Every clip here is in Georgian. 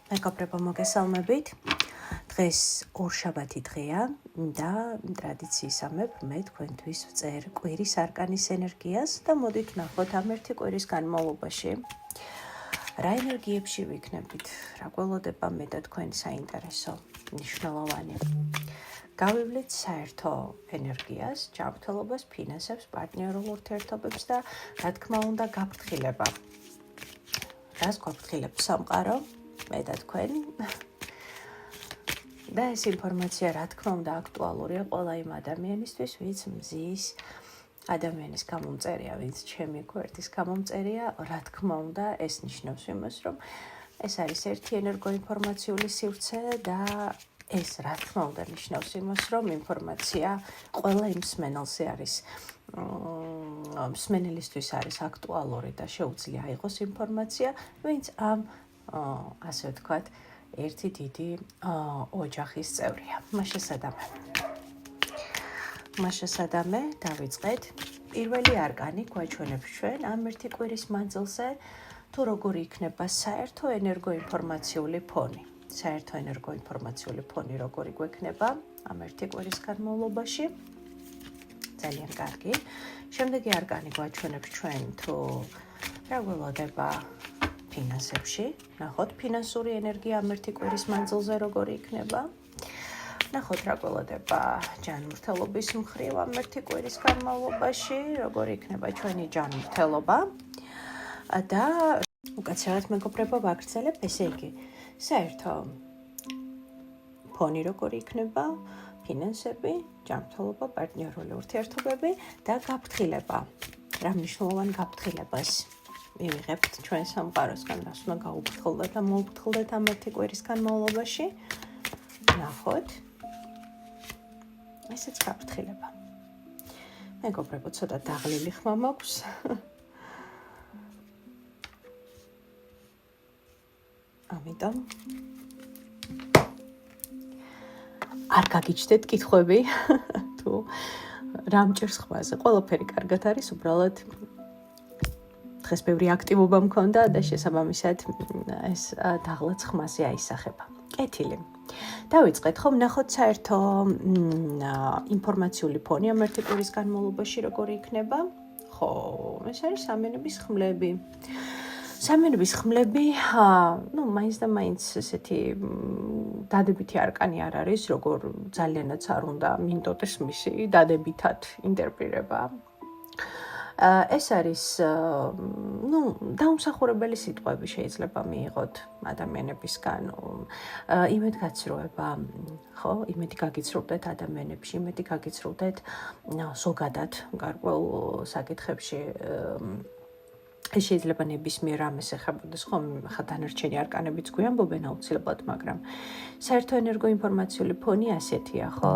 მეგობრებო, მოგესალმებით. დღეს ორშაბათი დღეა და ტრადიციისამებრ მე თქვენთვის ვწერ კვირის არკანის ენერგიას და მოდით ვნახოთ ამ ერთი კვირის განმავლობაში რა ენერგიებში ვიქნებით, რა გველოდება მე და თქვენ საინტერესო, მნიშვნელოვანი. გავივლით საერთო ენერგიას, ჯანმრთელობას, ფინანსებს, პარტნიორულ ურთიერთობებს და რა თქმა უნდა გაფრთხილება. რას გვაფრთხილებს სამყარო? მე და თქვენ და ეს ინფორმაცია რა თქმა უნდა აქტუალურია ყველა იმ ადამიანისთვის, ვინც მზის ადამიანის გამომწერია, ვინც ჩემი გვერდის გამომწერია, რა თქმა უნდა ეს ნიშნავს იმას, რომ ეს არის ერთი ენერგოინფორმაციული სივრცე და ეს რა თქმა უნდა ნიშნავს იმას, რომ ინფორმაცია ყველა იმ მსმენელზე არის მსმენელისთვის არის აქტუალური და შეუძლია აიღოს ინფორმაცია, ვინც ამ ასე ვთქვათ, ერთი დიდი ოჯახის წევრია. მას შესადამე დავიწყეთ. პირველი არკანი გვაჩვენებს ჩვენ ამ ერთი კვირის მანძილზე, თუ როგორი იქნება საერთო ენერგოინფორმაციული ფონი. საერთო ენერგოინფორმაციული ფონი როგორი გვექნება ამ ერთი კვირის განმავლობაში. ძალიან კარგი. შემდეგი არკანი გვაჩვენებს ჩვენ თუ რა გველოდება ფინანსებში. ნახოთ ფინანსური ენერგია ამ ერთი კვირის მანძილზე როგორი იქნება. ნახოთ რა გველოდება ჯანმრთელობის მხრივ ამ ერთი კვირის განმავლობაში, როგორი იქნება ჩვენი ჯანმრთელობა. და უკაცრავად მეგობრებო ვაგრძელებ, ესე იგი, საერთო ფონი როგორი იქნება, ფინანსები, ჯანმრთელობა, პარტნიორული ურთიერთობები და გაფრთხილება. რა მნიშვნელოვან გაფრთხილებას მივიღებთ ჩვენ სამყაროსგან, რას უნდა გაუფრთხილდეთ და მოუფრთხილდეთ ამ ერთი კვირის განმავლობაში. ნახოთ. ესეც გაფრთხილება. მეგობრებო, ცოტა დაღლილი ხმა მაქვს. ამიტომ არ გაგიჩნდეთ კითხვები თუ რა მჭირს ხმაზე. ყველაფერი კარგად არის, უბრალოდ დღეს ბევრი აქტივობა მქონდა და შესაბამისად ეს დაღლაც ხმაზე აისახება. კეთილი. დავიწყეთ ხომ ნახოთ საერთო ინფორმაციული ფონი ამ ერთი კვირის განმავლობაში როგორი იქნება. ხო, ეს არის სამიანების ხმლები. სამიანების ხმლები, მაინც და მაინც ესეთი დადებითი არკანი არ არის, როგორ ძალიანაც არ უნდა მინდოდეს მისი დადებითად ინტერპრეტირება. ეს არის, დაუმსახურებელი სიტყვები შეიძლება მიიღოთ ადამიანებისგან, იმედგაცრუება, ხო, იმედი გაგიცრუებდეთ ადამიანებში, იმედი გაგიცრუებდეთ ზოგადად გარკვეულ საკითხებში. ეს შეიძლება ნებისმიერ რამეს ეხებოდეს, ხო, ხა დანარჩენი არკანებიც გვიამბობენ აუცილებლად, მაგრამ საერთო ენერგოინფორმაციული ფონი ასეთია, ხო?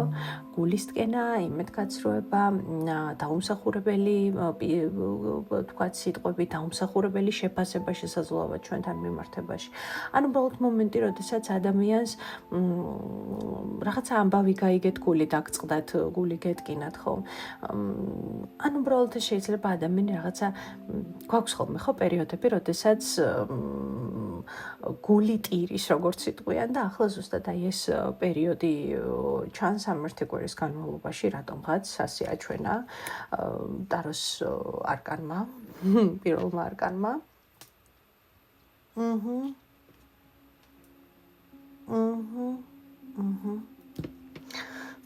გულისტკენა, იმედგაცრუება, დაუმსახურებელი, თქვათ სიტყვები, დაუმსახურებელი შეფასება შესაძლოა ჩვენთან მიმართებაში. ანუ უბრალოდ მომენტი, როდესაც ადამიანს რაღაცა ამბავი გაიგეთ, გული დაგწყდათ, გული გეტკინათ, ხო? ანუ უბრალოდ შეიძლება ადამიანი რაღაცა გვაქვს ხოლმე ხო პერიოდები, როდესაც გული ტირის, როგორც იტყვიან და ახლა ზუსტად აი ეს პერიოდი ჩანს ამ ერთი კვირის განმავლობაში, რატომღაც ასე აჩვენა ტაროს არკანმა, პირველმა არკანმა.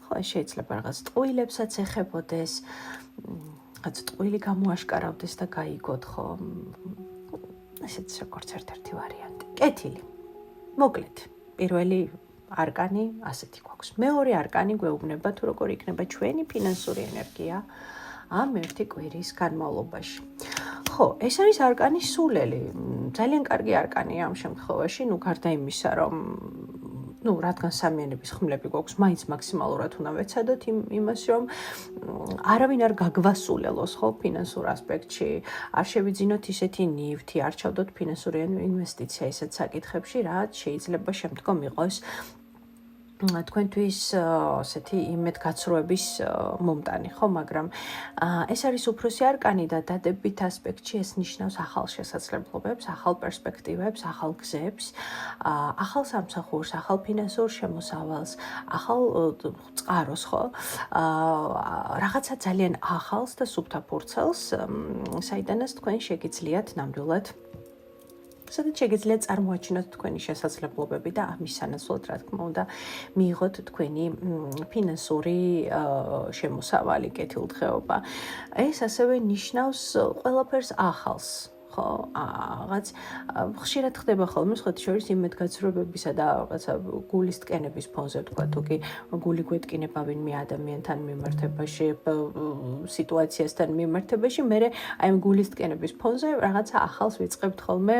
ხო, შეიძლება რაღაც ტყუილებსაც ეხებოდეს, რაც ტყუილი გამოაშკარავდეს და გაიგოთ, ხო? ესეც როგორც ერთ-ერთი ვარიანტი. კეთილი. მოკლედ, პირველი არკანი ასეთი გვაქვს. მეორე არკანი გვეუბნება თუ როგორი იქნება ჩვენი ფინანსური ენერგია ამ ერთი კვირის განმავლობაში. ხო, ეს არის არკანი სულელი. ძალიან კარგი არკანია ამ შემთხვევაში, გარდა იმისა, რომ რადგან სამიანების ხმლები გვაქვს, მაინც მაქსიმალურად უნდა ვეცადოთ იმას, რომ არავინ არ გაგვასულელოს, ხო, ფინანსურ ასპექტში, არ შევიძინოთ ისეთი ნივთი, არ ჩავდოთ ფინანსური ინვესტიცია ისეთ საკითხებში, რაც შეიძლება შემდგომ იყოს თქვენთვის ასეთი იმედგაცრუების მომტანი, ხო, მაგრამ ეს არის უფროსი არკანი და დადებით ასპექტში ეს ნიშნავს ახალ შესაძლებლობებს, ახალ პერსპექტივებს, ახალ გზებს, ახალ სამსახურს, ახალ ფინანსურ შემოსავალს, ახალ წყაროს, ხო? რაღაცა ძალიან ახალს და სუფთაფურცელს, საიდანაც თქვენ შეგიძლიათ ნამდვილად სადაც შეგიძლიათ წარმოაჩინოთ თქვენი შესაძლებლობები და ამის სანაცვლოდ, რა თქმა უნდა, მიიღოთ თქვენი ფინანსური შემოსავალი, კეთილდღეობა. ეს ასევე ნიშნავს ყველაფერს ახალს. ხო, რაღაც ხშირად ხდება ხოლმე სხვათა შორის იმედგაცრუებებისა და რაღაცა გულის ტკენების ფონზე თქვა, თუ კი გული გვეტკინება ვინმე ადამიანთან მიმართებაში, სიტუაციასთან მიმართებაში, მე აი ამ გულის ტკენების ფონზე რაღაცა ახალს ვიწყებთ ხოლმე,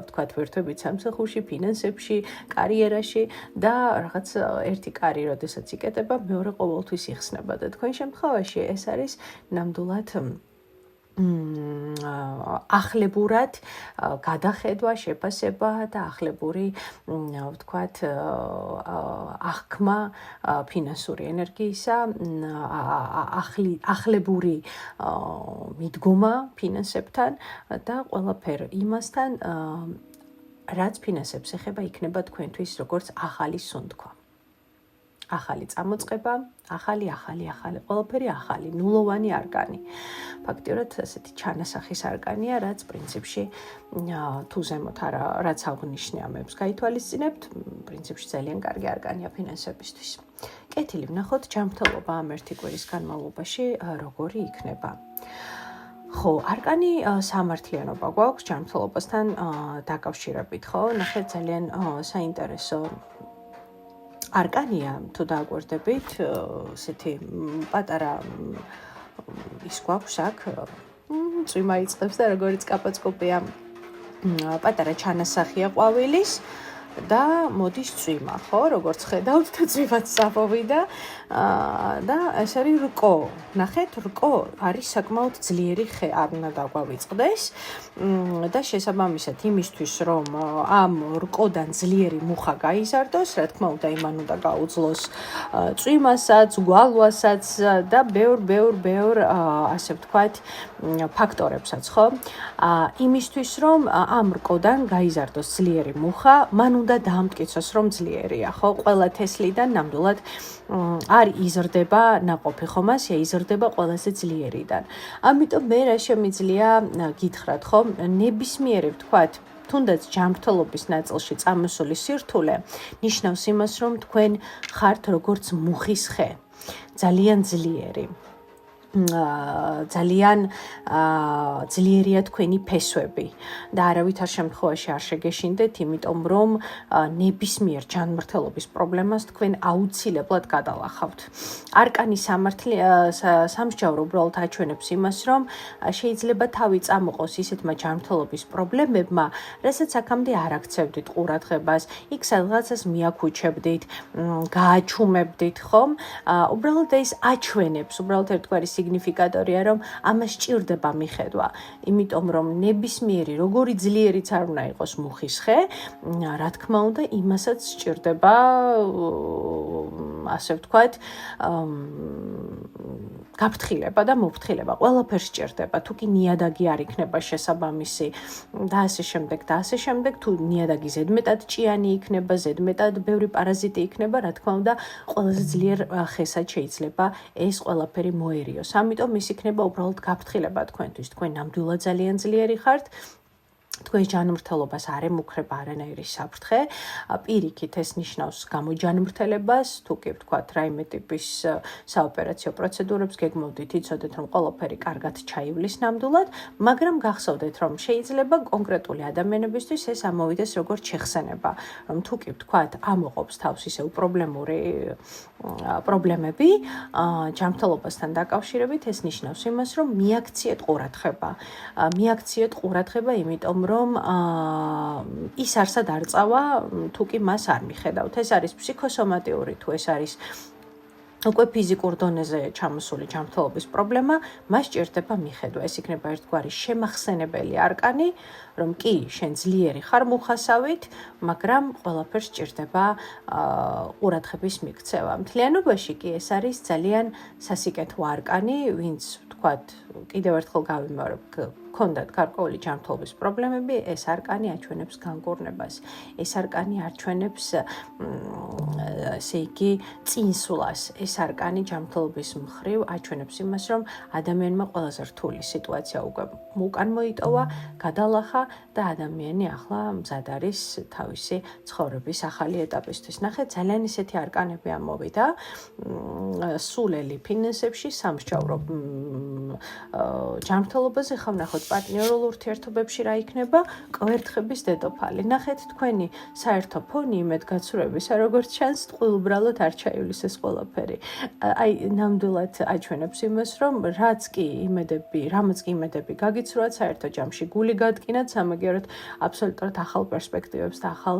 თქვა ვერთვებით სამსახურში, ფინანსებში, კარიერაში და რაღაც ერთი კარი, როდესაც იკეტება, მეორე ყოველთვის იხსნება და თქვენ შემთხვევაში ეს არის ნამდვილად ახლებურად გადახედვა, შეფასება და ახლებური, ვთქვათ, აღქმა ფინანსური ენერგიისა, ახლებური მიდგომა ფინანსებთან და ყველაფერ იმასთან, რაც ფინანსებს ეხება, იქნება თქვენთვის როგორც ახალი სუნთქვა. ახალი წამოწყება, ახალი, ყველაფერი ახალი, ნულოვანი არკანი. ფაქტიურად ასეთი ჩანასახის არკანია, რაც პრინციპში თუ ზემოთ რაც აღნიშნე ამებს გაითვალისწინებთ, პრინციპში ძალიან კარგი არკანია ფინანსებისთვის. კეთილი ვნახოთ, ჯანმრთელობა ამ ერთი კვირის განმავლობაში როგორი იქნება. ხო, არკანი სამართლიანობა გვაქვს ჯანმრთელობასთან დაკავშირებით, ხო? ნახეთ, ძალიან საინტერესო არკანია, თუ დააკვირდებით, ესეთი პატარა ის გვაქვს აქ, წვიმა იწყებს და როგორც კაპოცკოპია, პატარა ჩანასახია ყვავილის და მოდის წვიმა, ხო, როგორც ხედავთ და წვიმაც წამოვიდა და ეს არის რკო. ნახეთ, რკო არის საკმაოდ ძლიერი ხე, არ უნდა დაგვავიწყდეს და შესაბამისად იმისთვის, რომ ამ რკოდან ძლიერი მუხა გაიზარდოს, რა თქმა უნდა, იმან უნდა გაუძლოს წვიმასაც, გვალვასაც და ბევრ ასე ვთქვათ, ფაქტორებსაც, ხო? იმისთვის, რომ ამ რკოდან გაიზარდოს ძლიერი მუხა, მან უნდა დაამტკიცოს, რომ ძლიერია, ხო? ყველა თესლიდან ნამდვილად არ იზრდება ნაყოფი, ხო? მასია იზრდება ყველაზე ძლიერიდან. ამიტომ მე რა შემიძლია გითხრათ, ხო? ნებისმიერი, ვთქვათ, თუნდაც ჯანმრთელობის ნაწილში წამოსული სირთულე ნიშნავს იმას, რომ თქვენ ხართ როგორც მუხის ხე, ძალიან ძლიერი. ძალიან ძლიერია თქვენი ფესვები და არავითარ შემთხვევაში არ შეგეშინდეთ, იმიტომ რომ ნებისმიერ ჯანმრთელობის პრობლემას თქვენ აუცილებლად გადალახავთ. არკანი სამსჯავრო უბრალოდ აჩვენებს იმას, რომ შეიძლება თავი წამოყოს ისეთმა ჯანმრთელობის პრობლემებმა, რასაც აქამდე არ აქცევდით ყურადღებას, იქ სადღაცას მიაქუჩებდით, გააჩუმებდით, ხომ? უბრალოდ ეს აჩვენებს, უბრალოდ ერთგვარი სიგნიფიკატორია, რომ ამას სჭირდება მიხედვა, იმიტომ რომ ნებისმიერი როგორი ძლიერიც არ უნდა იყოს მუხის ხე, რა თქმა უნდა, იმასაც სჭირდება, ასე ვთქვათ, გაფრთხილება და მოფრთხილება, ყველაფერს სჭირდება, თუ კი ნიადაგი არ იქნება შესაბამისი და ასე შემდეგ, თუ ნიადაგი ზედმეტად ჭიანი იქნება, ზედმეტად ბევრი პარაზიტი იქნება, რა თქმა უნდა, ყველაზე ძლიერ ხესად შეიძლება ეს ყველაფერი მოერიოს. ამიტომ ის იქნება უბრალოდ გაფრთხილება თქვენთვის. თქვენ ნამდვილად ძალიან ძლიერი ხართ. თქვენ ჯანმრთელობას არ ემუქრება არანაირი საფრთხე. პირიქით ეს ნიშნავს გამოჯანმრთელებას, თუ კი ვთქვათ, რაიმე ტიპის საოპერაციო პროცედურებს გეგმავდით, იცოდეთ, რომ ყველაფერი კარგად ჩაივლის ნამდვილად, მაგრამ გახსოვდეთ, რომ შეიძლება კონკრეტული ადამიანებისთვის ეს ამოვიდეს როგორც შეხსენება, რომ თუ კი ვთქვათ, ამოყობს თავს ისევ პრობლემები ჯანმრთელობასთან დაკავშირებით, ეს ნიშნავს იმას, რომ მიაქციეთ ყურადღება, იმიტომ რომ ის არსად არ წავა, თუ კი მას არ მიხედავთ. ეს არის ფსიქოსომატიური, თუ ეს არის უკვე ფიზიკურ დონეზე ჩამოსული ჯანმრთელობის პრობლემა, მას ჭირდება მიხედვა. ეს იქნება ერთგვარი შემახსენებელი არკანი, რომ კი, შენ ძლიერი ხარ მუხასავით, მაგრამ ყველაფერს ჭირდება ყურადღების მიქცევა. მთლიანობაში კი ეს არის ძალიან სასიკეთო არკანი, ვინც ვთქვათ, კიდევ ერთხელ გავიმეორებ, ქონდათ გარკვეული ჯანმრთელობის პრობლემები, ეს არკანი აჩვენებს განკურნებას. ეს არკანი აჩვენებს ესე იგი წინსვლას. ეს არკანი ჯანმრთელობის მხრივ აჩვენებს იმას, რომ ადამიანმა ყველაზე რთული სიტუაცია უკვე უკან მოიტოვა, გადალახა და ადამიანი ახლა მზად არის თავისი ცხოვრების ახალი ეტაპისთვის. ნახეთ, ძალიან ისეთი არკანები ამოვიდა სულელი ფინანსებში, სამსჯავრო ჯანმრთელობაზე, ხომ ნახოთ პარტნიორულ ურთიერთობებში რა იქნება, კვერთხების დედოფალი. ნახეთ, თქვენი საერთო ფონი იმედგაცრუებისა, როგორც ჩანს, ტყუილუბრალოდ არ ჩაივლის ეს ყველაფერი. აი, ნამდვილად აჩვენებს იმას, რომ რამაც კი იმედები გაგიცრუათ, საერთო ჯამში გული გადკინათ, სამაგიეროდ აბსოლუტურად ახალ პერსპექტივებს და ახალ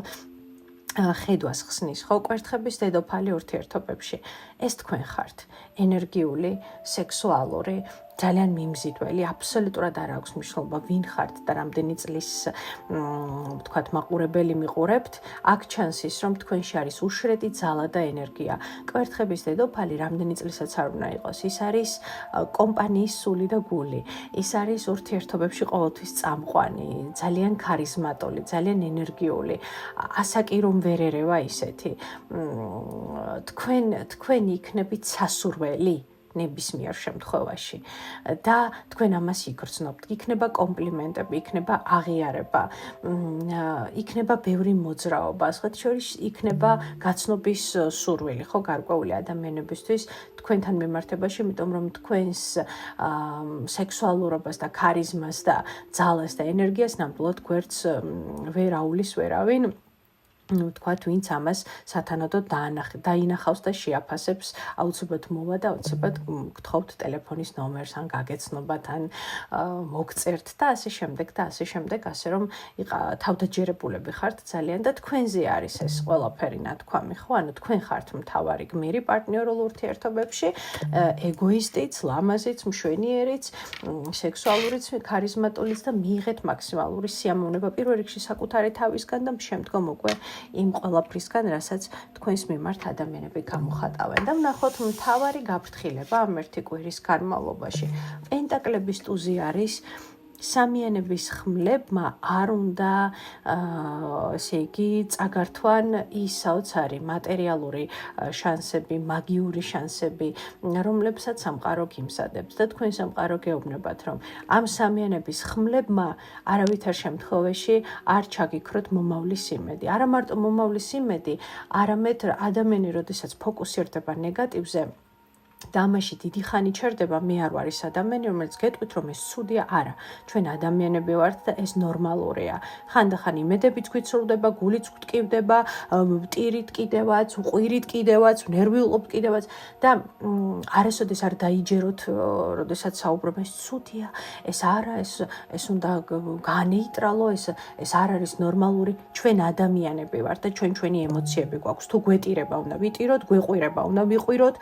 ხედვას ხსნის, ხო, კვერთხების დედოფალი ურთიერთობებში. ეს თქვენ ხართ, ენერგიული, სექსუალური, ძალიან მიმზიდველი, აბსოლუტურად არ აქვს მნიშვნელობა, ვინ ხართ და რამდენი წლის ვთქვათ, მაყურებელი მიყურებთ, აქ ჩანს ის, რომ თქვენში არის უშრედი ძალა და ენერგია. კვერთხების დედოფალი რამდენი წლისაც არ უნდა იყოს, ის არის კომპანიის სული და გული. ის არის ურთიერთობებში ყოველთვის წამყვანი, ძალიან ქარიზმატული, ძალიან ენერგიული, ასაკი რომ ვერ ერევა ისეთი. თქვენ იქნებით სასურველი ნებისმიერ შემთხვევაში და თქვენ ამას იგრძნობთ. იქნება კომპლიმენტები, იქნება აღიარება, იქნება ბევრი მოძრაობა, ასეთ შორის იქნება გაცნობის სურვილი, ხო, გარკვეული ადამიანებისთვის თქვენთან მიმართებაში, იმიტომ რომ თქვენს სექსუალურობას და ქარიზმას და ძალას და ენერგიას ნამდვილად გვერდს ვერ აულის ვერავინ. ვთქვათ, ვინც ამას სათანადოდ დაინახავს და შეაფასებს, აუცილებლად მოვა და აუცილებლად გთხოვთ ტელეფონის ნომერს, ან გაგეცნობათ, ან მოგწერთ და ასე შემდეგ და ასე შემდეგ, ასე რომ თავდაჯერებულები ხართ ძალიან და თქვენზე არის ეს ყველაფერი ნათქვამი, ხო? ანუ თქვენ ხართ მთავარი გმირი პარტნიორულ ურთიერთობებში, ეგოისტიც, ლამაზიც, მშვენიერიც, სექსუალურიც, ქარიზმატულიც და მიიღეთ მაქსიმალური სიამოვნება პირველ რიგში საკუთარი თავისგან და შემდგომ უკვე იმ ყველაფრისგან, რასაც თქვენს მიმართ ადამიანები გამოხატავენ. და ვნახოთ მთავარი გაფრთხილება ამ ერთი კვირის განმავლობაში. პენტაკლების ტუზი არის სამიანების ხმლებმა არ უნდა ესე იგი წაგართვან ის საოცარი მატერიალური შანსები, მაგიური შანსები, რომლებსაც სამყარო გიმზადებს და თქვენ სამყარო გეუბნებათ, რომ ამ სამიანების ხმლებმა არავითარ შემთხვევაში არ ჩაგიქროთ მომავლის იმედი. არა მარტო მომავლის იმედი, არამედ ადამიანი, როდესაც ფოკუსირდება ნეგატივზე, და ამაში დიდი ხანი ჩერდება, მე არ ვარ ის ადამიანი, რომელიც გეტყვით, რომ ეს ცუდია, არა. ჩვენ ადამიანები ვართ და ეს ნორმალურია. ხანდახან იმედებით გვიცრუდება, გულიც გვტკივდება, ტირით კიდევაც, ყვირით კიდევაც, ნერვიულობთ კიდევაც და არასოდეს არ დაიჯეროთ, როდესაც საუბრობ, ეს ცუდია, ეს არა, ეს უნდა განეიტრალო, ეს არ არის ნორმალური. ჩვენ ადამიანები ვართ და ჩვენი ემოციები გვაქვს. თუ გვეტირება უნდა ვიტიროთ, გვეყვირება უნდა ვიყვიროთ,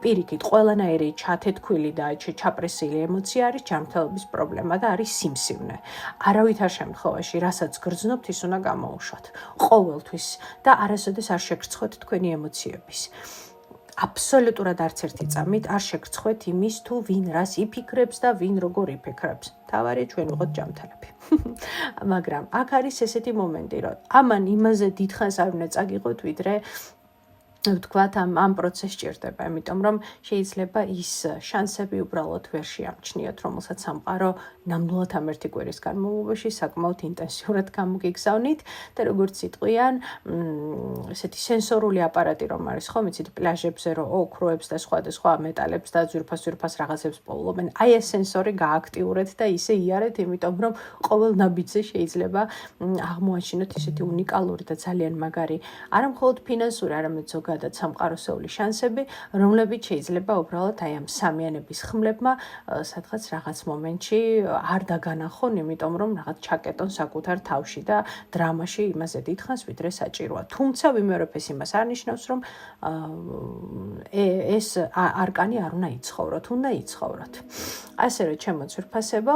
პირიქით ყველანაირი ჩათეთქვილი და ჩაპრესილი ემოცია არის ჯანმრთელობის პრობლემა და არის სიმსივნე. არავითარ შემთხვევაში, რასაც გრძნობთ, ის უნდა გამოუშვათ. ყოველთვის და არასოდეს არ შეგრცხვეთ თქვენი ემოციების. აბსოლუტურად არც ერთი წამით არ შეგრცხვეთ იმის, თუ ვინ რას იფიქრებს და ვინ როგორ იფიქრებს. თავარია ჩვენ ვიყოთ ჯანმრთელები. მაგრამ აქ არის ესეთი მომენტი, რომ ამან იმაზე დიდხანს არ უნდა წაგიღოთ, ვიდრე ვთქვათ, ამ პროცესს ჭირდება, იმიტომ რომ შეიძლება ის შანსები უბრალოდ ვერ შეამჩნიოთ, რომელსაც სამყარო ნამდვილად ამ ერთი კვირის განმავლობაში საკმაოდ ინტენსიურად გამოგიგზავნით და როგორც იტყვიან, ესეთი სენსორული აპარატი რომ არის, ხო, მიცით პლაჟებზე რომ ოქროებს და სხვა მეტალებს და ძვირფას რაღაცებს პოულობენ, აი ეს სენსორი გააქტიურეთ და ისე იარეთ, იმიტომ რომ ყოველ ნაბიჯზე შეიძლება აღმოაჩინოთ ესეთი უნიკალური და ძალიან მაგარი, არა მხოლოდ ფინანსური, არამედ ზოგადად ზოგადად სამყაროსეული შანსები, რომლებიც შეიძლება უბრალოდ აი ამ სამიანების ხმლებმა სადღაც რაღაც მომენტში არ დაგანახონ, იმიტომ რომ რაღაც ჩაკეტონ საკუთარ თავში და დრამაში იმაზე დიდხანს, ვიდრე საჭიროა. თუმცა ვიმეორებ ეს იმას არ ნიშნავს, რომ ეს არკანი არ უნდა იცხოვროთ, უნდა იცხოვროთ. ასე რომ ჩემო ძვირფასებო,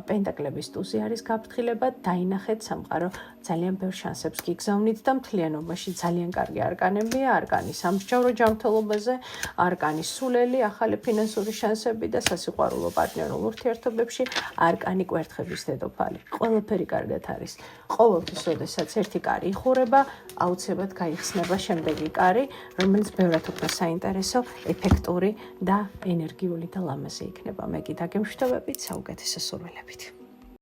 პენტაკლების ტუზი არის გაფრთხილება, დაინახეთ სამყარო ძალიან ბევრ შანსებს გიგზავნით და მთლიანობაში ძალიან კარგი არკანებია, არკანი სამსჯავრო ჯანმრთელობაზე, არკანი სულელი, ახალი ფინანსური შანსები და სასიყვარულო პარტნიორულ ურთიერთობებში, არკანი კვერთხების დედოფალი. ყველაფერი კარგად არის. ყოველთვის, როდესაც ერთი კარი იხურება, აუცილებლად გაიხსნება შემდეგი კარი, რომელიც ბევრად უფრო საინტერესო, ეფექტური და ენერგიული და ლამაზი იქნება. მე კი დაგემშვიდობებით, საუკეთესო სურვილებით.